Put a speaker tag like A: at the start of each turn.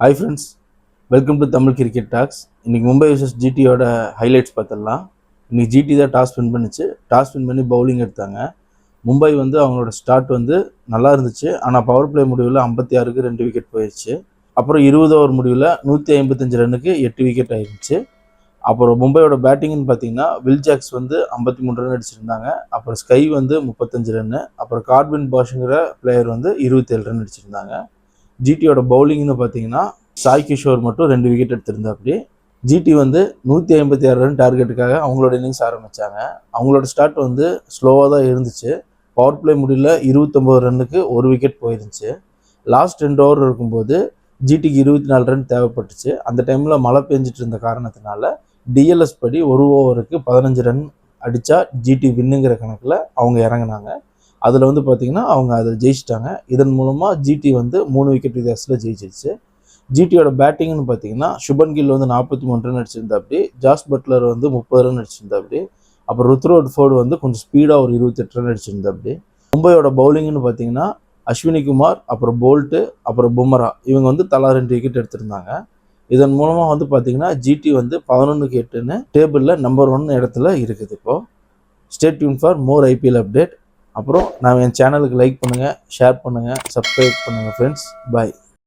A: Hi friends, welcome to Tamil cricket talks. இன்றைக்கி Mumbai vs ஜிடியோட highlights பார்த்துடலாம். இன்றைக்கி ஜிடி தான் டாஸ் வின் பண்ணிச்சு. டாஸ் வின் பண்ணி பவுலிங் எடுத்தாங்க. மும்பை அவங்களோட ஸ்டார்ட் நல்லா இருந்துச்சு. ஆனால் பவர் பிளே முடிவில் 56க்கு 2 விக்கெட் போயிடுச்சு. அப்புறம் 20 ஓவர் முடிவில் 155 ரன்னுக்கு 8 விக்கெட் ஆயிடுச்சு. அப்புறம் மும்பையோட பேட்டிங்னு பார்த்தீங்கன்னா வில் ஜாக்ஸ் 53 ரன் அடிச்சிருந்தாங்க. அப்புறம் ஸ்கை 35 ரன்னு. அப்புறம் கார்ட்வின் பாஷுங்கிற பிளேயர் 27 ரன் அடிச்சிருந்தாங்க. ஜிடியோட பவுலிங்னு பார்த்தீங்கன்னா சாய் கிஷோர் மட்டும் 2 விக்கெட் எடுத்திருந்தாப்படி. ஜிடி 156 ரன் டார்கெட்டுக்காக அவங்களோட இன்னிங்ஸ் ஆரம்பித்தாங்க. அவங்களோட ஸ்டார்ட் ஸ்லோவாக தான் இருந்துச்சு. பவர் பிளே முடியல 29 ரன்னுக்கு 1 விக்கெட் போயிருந்துச்சு. லாஸ்ட் 2 ஓவர் இருக்கும்போது ஜிடிக்கு 24 ரன் தேவைப்பட்டுச்சு. அந்த டைமில் மழை பெஞ்சிட்டு இருந்த காரணத்தினால டிஎல்எஸ் படி 1 ஓவருக்கு 15 ரன் அடித்தா ஜிடி வின்னுங்கிற கணக்கில் அவங்க இறங்கினாங்க. அதில் பார்த்தீங்கன்னா அவங்க அதை ஜெயிச்சிட்டாங்க. இதன் மூலமாக ஜிடி 3 விக்கெட் வித்தியாசத்தில் ஜெயிச்சிருச்சு. ஜிடியோட பேட்டிங்னு பார்த்தீங்கன்னா சுபன் கில் 43 ரன் அடிச்சிருந்தாப்படி. ஜாஸ் பட்லர் 30 ரன் அடிச்சிருந்தாப்படி. அப்புறம் ருத்ரோட் ஃபோர்டு கொஞ்சம் ஸ்பீடாக ஒரு 28 ரன் அடிச்சிருந்தாப்படி. மும்பையோட பவுலிங்னு பார்த்தீங்கன்னா அஸ்வினி குமார், அப்புறம் போல்ட்டு, அப்புறம் பும்ரா இவங்க தலா 2 விக்கெட் எடுத்திருந்தாங்க. இதன் மூலமாக பார்த்தீங்கன்னா ஜிடி 11க்கு 8ன்னு டேபிளில் நம்பர் 1 இடத்துல இருக்குது. இப்போது stay tune for more IPL update. அப்புறம் நான் என் சேனலுக்கு லைக் பண்ணுங்கள், ஷேர் பண்ணுங்கள், சப்ஸ்கிரைப் பண்ணுங்கள் ஃப்ரெண்ட்ஸ். பாய்.